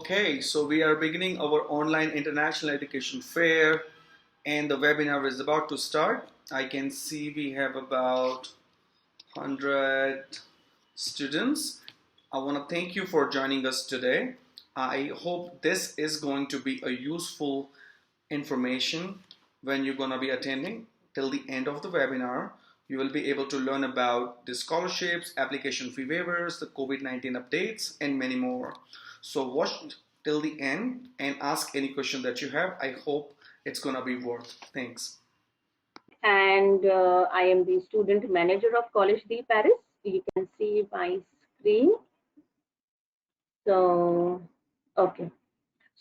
Okay, so we are beginning our online international education fair and the webinar is about to start. I can see we have about 100 students. I want to thank you for joining us today. I hope this is going to be a useful information when you're going to be attending till the end of the webinar. You will be able to learn about the scholarships, application fee waivers, the COVID-19 updates, and many more. So watch till the end and ask any question that you have. I hope it's going to be worth. Thanks. And I am the student manager of College de Paris. You can see my screen. So, okay.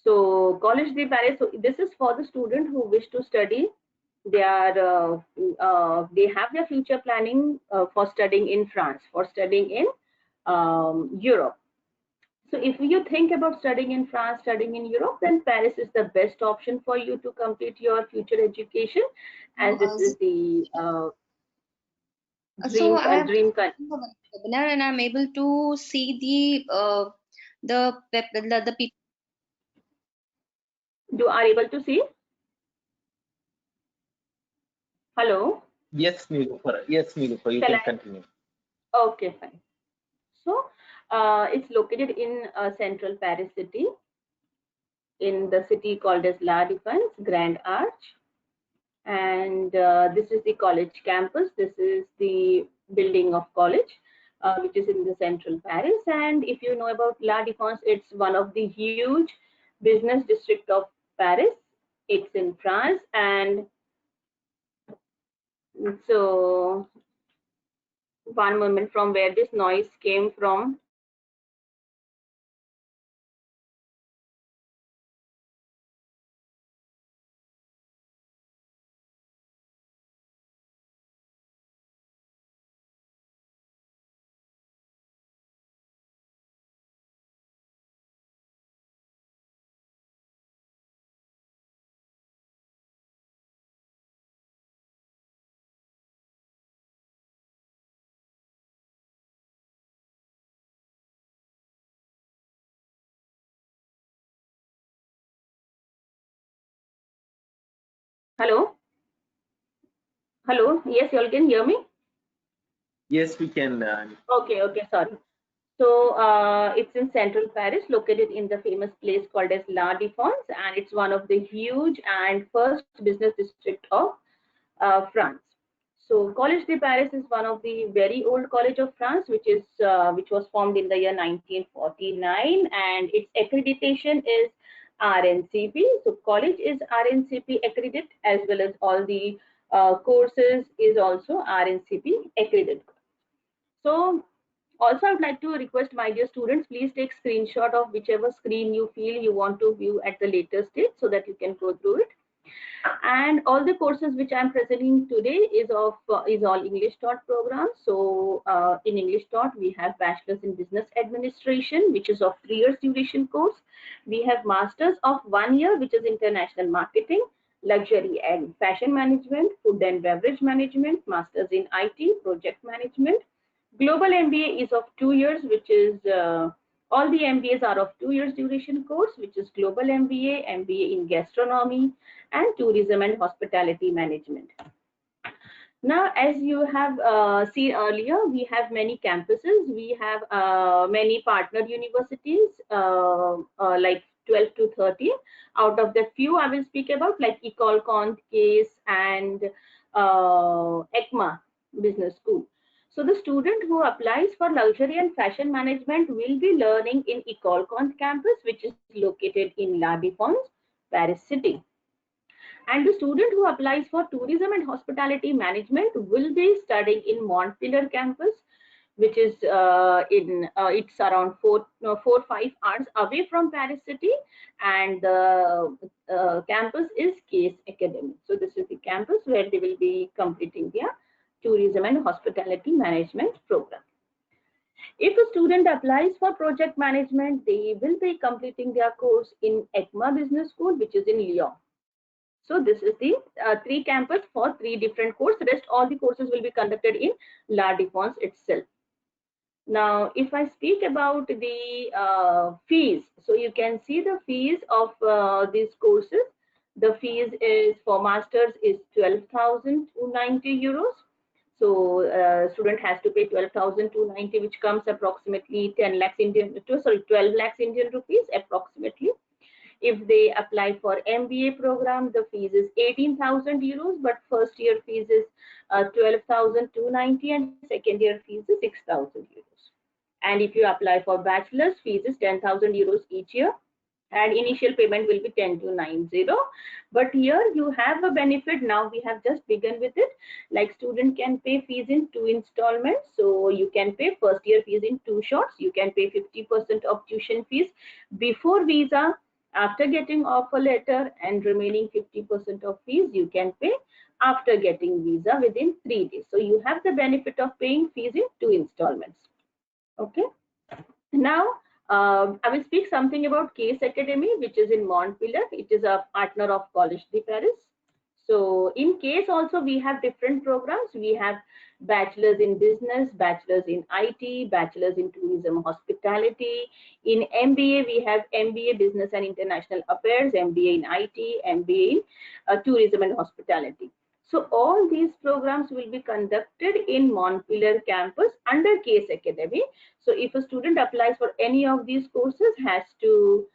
So, College de Paris. So, this is for the student who wish to study. They have their future planning for studying in France, for studying in Europe. So if you think about studying in France, studying in Europe, then Paris is the best option for you to complete your future education, as this is the So I have dream webinar and I'm able to see the people. You are able to see? Hello? Yes, Nilufar. Yes, Nilufar. You can continue. Okay, fine. So it's located in central Paris city, in the city called as La Défense, Grand Arch. And this is the college campus. This is the building of college, which is in the central Paris. And if you know about La Défense, it's one of the huge business district of Paris. It's in France. And so one moment, from where this noise came from. Hello? Hello? Yes, you all can hear me? Yes, we can. Okay, sorry. So it's in central Paris, located in the famous place called as La Défense, and it's one of the huge and first business district of France. So College de Paris is one of the very old college of France, which was formed in the year 1949, and its accreditation is RNCP. So college is RNCP accredited, as well as all the courses is also RNCP accredited. So also, I would like to request my dear students, please take screenshot of whichever screen you feel you want to view at the later stage so that you can go through it. And all the courses which I'm presenting today is all English taught program. So in English taught, we have Bachelor's in Business Administration, which is of 3 years duration course. We have Masters of 1 year, which is International Marketing, Luxury and Fashion Management, Food and Beverage Management, Masters in IT, Project Management. Global MBA is of 2 years, which is all the MBAs are of 2 years duration course, which is Global MBA, MBA in Gastronomy, and Tourism and Hospitality Management. Now, as you have seen earlier, we have many campuses. We have many partner universities, like 12 to 13. Out of the few I will speak about, like Ecole Cont, CASE, and ECMA Business School. So the student who applies for luxury and fashion management will be learning in Ecole Cont campus, which is located in La Défense, Paris city. And the student who applies for tourism and hospitality management will be studying in Montpellier campus, which is it's around 4-5 hours away from Paris city, and the campus is CASE Academy. So this is the campus where they will be completing their tourism and hospitality management program. If a student applies for project management, they will be completing their course in ECMA Business School, which is in Lyon. So this is the 3 campus for 3 different courses. Rest all the courses will be conducted in La Défense itself. Now, if I speak about the fees, so you can see the fees of these courses. The fees is for masters is 12,290 euros. So student has to pay 12,290, which comes approximately 10 lakhs Indian, sorry, 12 lakhs Indian rupees approximately. If they apply for MBA program, the fees is 18,000 euros, but first year fees is 12,290 and second year fees is 6,000 euros. And if you apply for bachelor's, fees is 10,000 euros each year, and initial payment will be 10,290. But here you have a benefit. Now we have just begun with it. Like student can pay fees in 2 installments. So you can pay first year fees in 2 shots. You can pay 50% of tuition fees before visa, after getting offer letter, and remaining 50% of fees you can pay after getting visa within 3 days. So you have the benefit of paying fees in 2 installments. Okay. Now, I will speak something about Case Academy, which is in Montpellier. It is a partner of Collège de Paris. So in Case also we have different programs. We have bachelor's in business, bachelor's in IT, bachelor's in tourism hospitality. In MBA we have MBA business and international affairs, MBA in IT, MBA in tourism and hospitality. So all these programs will be conducted in Montpellier campus under Case Academy. So if a student applies for any of these courses, has to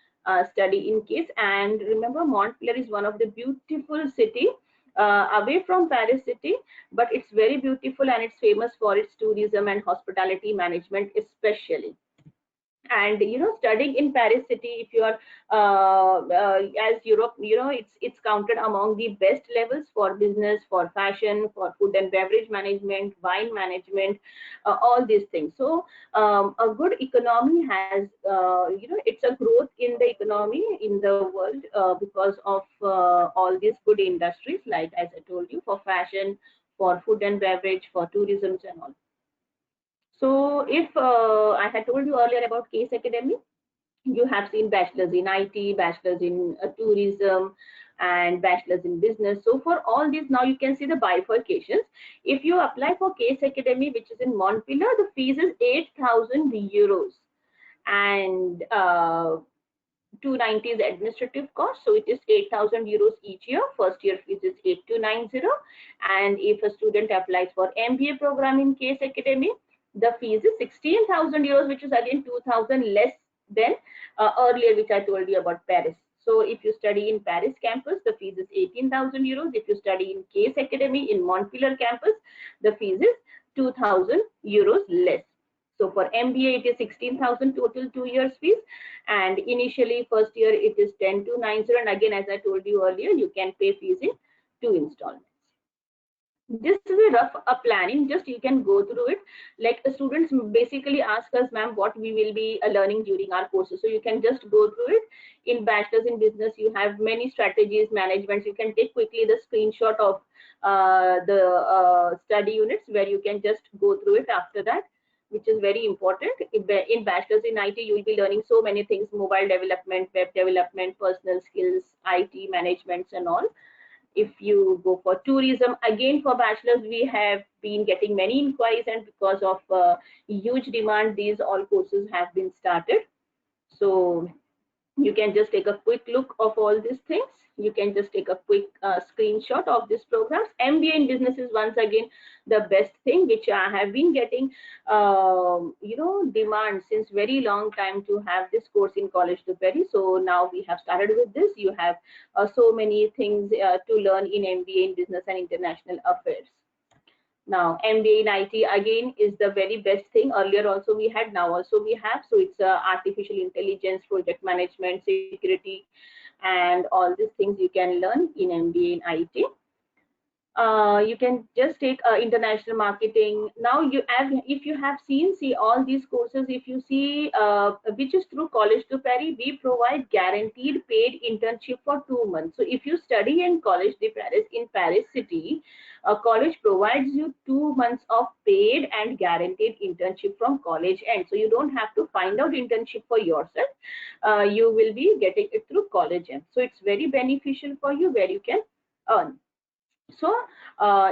study in Case. And remember, Montpellier is one of the beautiful city away from Paris city, but it's very beautiful and it's famous for its tourism and hospitality management especially. And studying in Paris city, if you are as Europe, it's counted among the best levels for business, for fashion, for food and beverage management, wine management, all these things. So a good economy has it's a growth in the economy in the world because of all these good industries, like as I told you, for fashion, for food and beverage, for tourism and all. So if I had told you earlier about Case Academy, you have seen bachelor's in IT, bachelor's in tourism, and bachelor's in business. So for all these, now you can see the bifurcations. If you apply for Case Academy, which is in Montpellier, the fees is 8,000 euros, and 290 is administrative cost, so it is 8,000 euros each year. First year fees is 8,290, and if a student applies for MBA program in Case Academy, the fees is 16,000 euros, which is again 2,000 less than earlier, which I told you about Paris. So if you study in Paris campus, the fees is 18,000 euros. If you study in Case Academy in Montpellier campus, the fees is 2,000 euros less. So for MBA, it is 16,000 total 2 years fees, and initially first year it is 10,290, and again, as I told you earlier, you can pay fees in 2 installments. This is a rough planning, just you can go through it. Like the students basically ask us, ma'am, what we will be learning during our courses, so you can just go through it. In bachelor's in business, you have many strategies, managements. You can take quickly the screenshot of the study units, where you can just go through it after that, which is very important. In bachelor's in IT, you will be learning so many things: mobile development, web development, personal skills, IT managements and all. If you go for tourism, again for bachelor's, we have been getting many inquiries, and because of huge demand, these all courses have been started. So you can just take a quick look of all these things. You can just take a quick screenshot of these programs. MBA in business is once again the best thing, which I have been getting demand since very long time to have this course in Collège de Paris. So now we have started with this. You have so many things to learn in MBA in business and international affairs. Now MBA in IT again is the very best thing. Earlier also we had, now also we have. So it's artificial intelligence, project management, security, and all these things you can learn in MBA in IT. You can just take international marketing. Now you have, if you have see all these courses, if you see which is through Collège de Paris, we provide guaranteed paid internship for 2 months. So if you study in Collège de Paris in Paris city, college provides you 2 months of paid and guaranteed internship from college end. So you don't have to find out internship for yourself. You will be getting it through college end. So it's very beneficial for you, where you can earn. So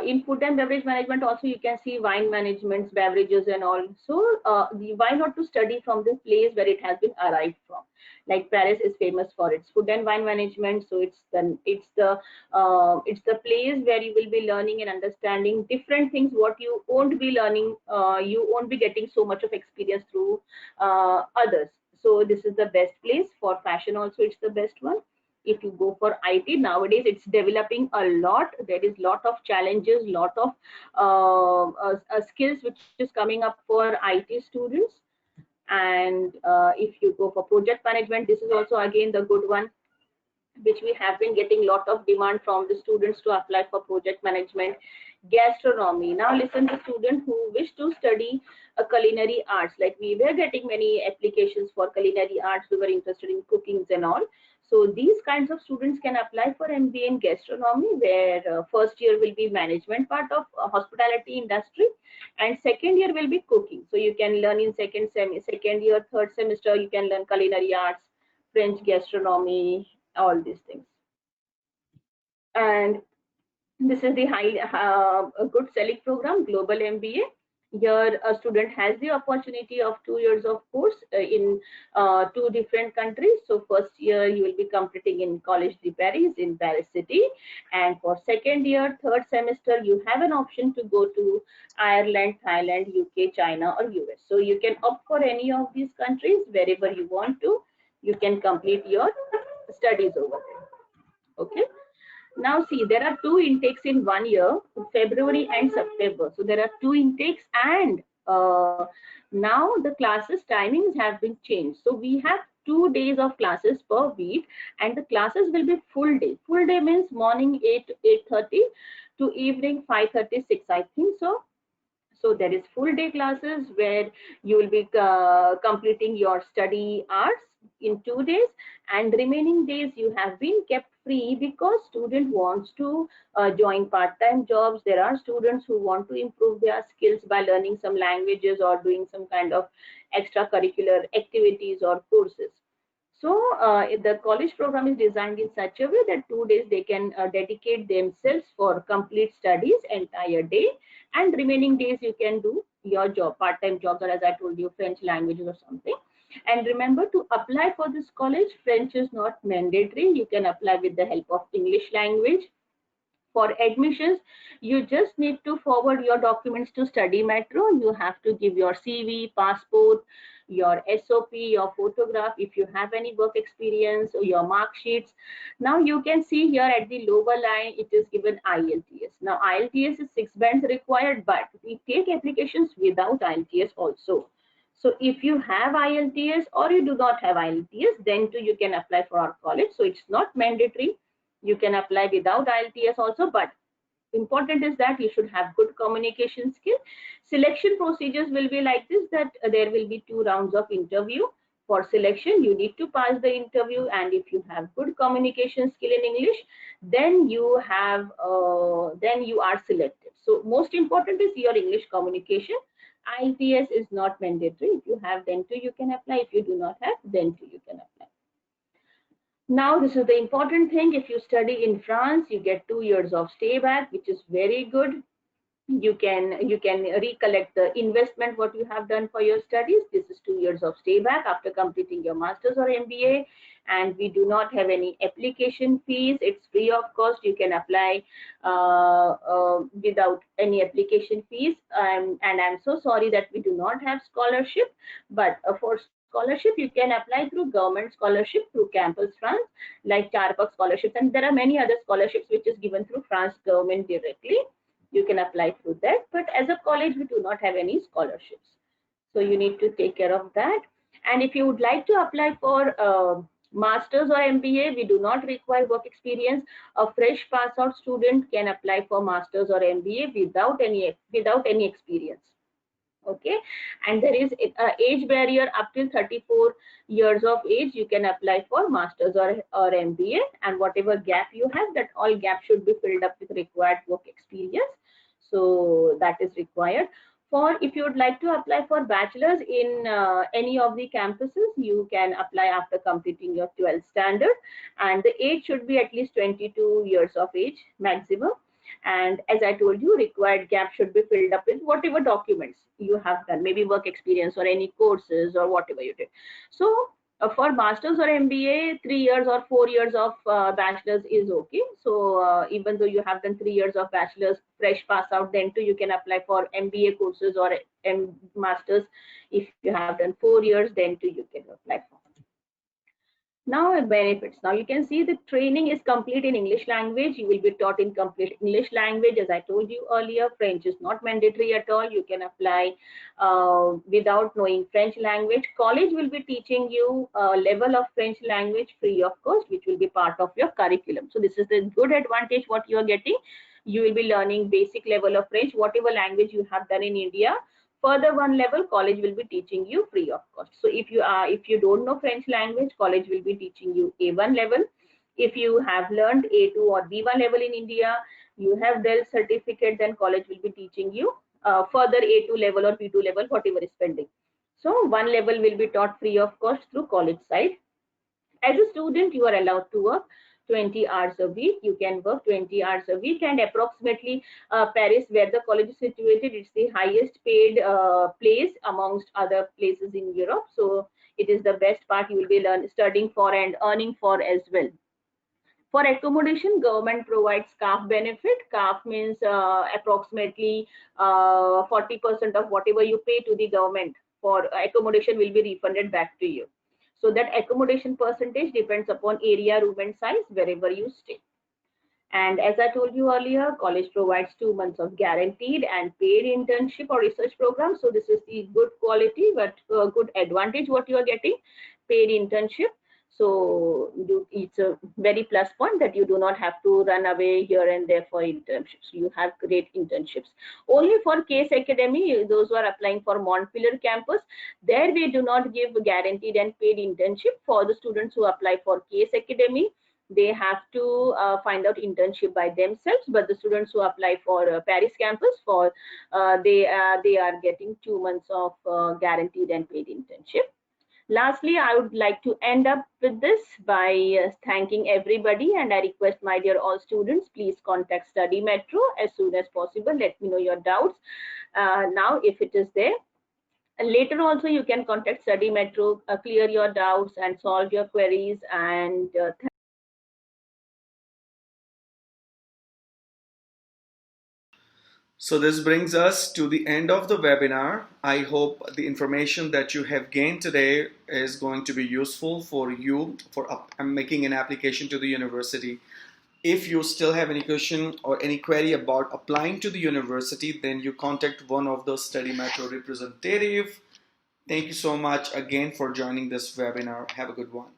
in food and beverage management also you can see wine management, beverages and all. So why not to study from the place where it has been arrived from? Like Paris is famous for its food and wine management, so it's the place where you will be learning and understanding different things what you won't be learning, you won't be getting so much of experience through others. So this is the best place. For fashion also it's the best one. If you go for IT nowadays, it's developing a lot. There is lot of challenges, lot of skills which is coming up for IT students. And if you go for project management, this is also again the good one, which we have been getting lot of demand from the students to apply for project management. Gastronomy, now listen to students who wish to study a culinary arts, like we were getting many applications for culinary arts, we were interested in cookings and all. So these kinds of students can apply for MBA in gastronomy, where first year will be management part of hospitality industry, and second year will be cooking. So you can learn in second year, third semester, you can learn culinary arts, French gastronomy, all these things. And this is the a good selling program, Global MBA. Here, a student has the opportunity of 2 years of course in two different countries. So first year you will be completing in Collège de Paris in Paris city, and for second year, third semester, you have an option to go to Ireland, Thailand, UK, China, or US. So you can opt for any of these countries wherever you want to. You can complete your studies over there. Okay. Now see, there are two intakes in 1 year, February and September. So there are two intakes, and now the classes timings have been changed. So we have 2 days of classes per week, and the classes will be full day. Full day means morning 8 to 8:30 to evening 5:36, I think so. So there is full day classes where you will be completing your study hours in 2 days, and remaining days you have been kept free because student wants to join part-time jobs. There are students who want to improve their skills by learning some languages or doing some kind of extracurricular activities or courses. So the college program is designed in such a way that 2 days they can dedicate themselves for complete studies entire day, and remaining days you can do your job, part-time jobs, or as I told you, French languages or something. And remember, to apply for this college, French is not mandatory. You can apply with the help of English language. For admissions, you just need to forward your documents to Study Metro. You have to give your CV, passport, your SOP, your photograph, if you have any work experience, or your mark sheets. Now you can see here at the lower line, it is given IELTS. Now IELTS is 6 bands required, but we take applications without IELTS also. So if you have IELTS or you do not have IELTS, then too you can apply for our college. So it's not mandatory. You can apply without IELTS also, but important is that you should have good communication skill. Selection procedures will be like this, that there will be 2 rounds of interview. For selection, you need to pass the interview, and if you have good communication skill in English, then you are selected. So most important is your English communication. IELTS is not mandatory. If you have, then too you can apply. If you do not have, then too you can apply. Now, this is the important thing. If you study in France, you get 2 years of stay back, which is very good. You can recollect the investment what you have done for your studies. This is 2 years of stay back after completing your master's or MBA, and we do not have any application fees. It's free of cost. You can apply without any application fees. And I'm so sorry that we do not have scholarship, but for scholarship you can apply through government scholarship through Campus France, like Charpak scholarships, and there are many other scholarships which is given through France government directly. You can apply through that, but as a college we do not have any scholarships, so you need to take care of that. And if you would like to apply for masters or MBA, we do not require work experience. A fresh pass out student can apply for masters or MBA without any experience. Okay, and there is a age barrier up till 34 years of age. You can apply for masters or MBA, and whatever gap you have, that all gap should be filled up with required work experience. So that is required. For if you would like to apply for bachelor's in any of the campuses, you can apply after completing your 12th standard, and the age should be at least 22 years of age maximum. And as I told you, required gap should be filled up with whatever documents you have done, maybe work experience or any courses or whatever you did. So for masters or MBA, 3 years or 4 years of bachelor's is okay. So even though you have done 3 years of bachelor's, fresh pass out, then too you can apply for MBA courses or masters. If you have done 4 years, then too you can apply for. Now benefits. Now you can see the training is complete in English language. You will be taught in complete English language. As I told you earlier, French is not mandatory at all. You can apply without knowing French language. College will be teaching you a level of French language free of cost, which will be part of your curriculum. So this is the good advantage what you are getting. You will be learning basic level of French, whatever language you have done in India. Further one level, college will be teaching you free of cost. So if you don't know French language, college will be teaching you A1 level. If you have learned A2 or B1 level in India, you have DEL certificate, then college will be teaching you further A2 level or B2 level, whatever is pending. So one level will be taught free of cost through college side. As a student, you are allowed to work 20 hours a week. You can work 20 hours a week, and approximately Paris, where the college is situated, it's the highest paid place amongst other places in Europe. So it is the best part you will be studying for and earning for as well. For accommodation, government provides CAF benefit. CAF means approximately 40% of whatever you pay to the government for accommodation will be refunded back to you. So that accommodation percentage depends upon area, room and size wherever you stay. And as I told you earlier, college provides 2 months of guaranteed and paid internship or research program. So this is the good quality, but good advantage what you are getting, paid internship. So it's a very plus point that you do not have to run away here and there for internships. You have great internships. Only for Case Academy, those who are applying for Montpellier campus, there we do not give guaranteed and paid internship. For the students who apply for Case Academy, they have to find out internship by themselves. But the students who apply for Paris campus, for they are getting 2 months of guaranteed and paid internship. Lastly, I would like to end up with this by thanking everybody, and I request my dear all students, please contact Study Metro as soon as possible. Let me know your doubts now if it is there. And later also you can contact Study Metro, clear your doubts and solve your queries. And So this brings us to the end of the webinar. I hope the information that you have gained today is going to be useful for you for making an application to the university. If you still have any question or any query about applying to the university, then you contact one of the Study Metro representative. Thank you so much again for joining this webinar. Have a good one.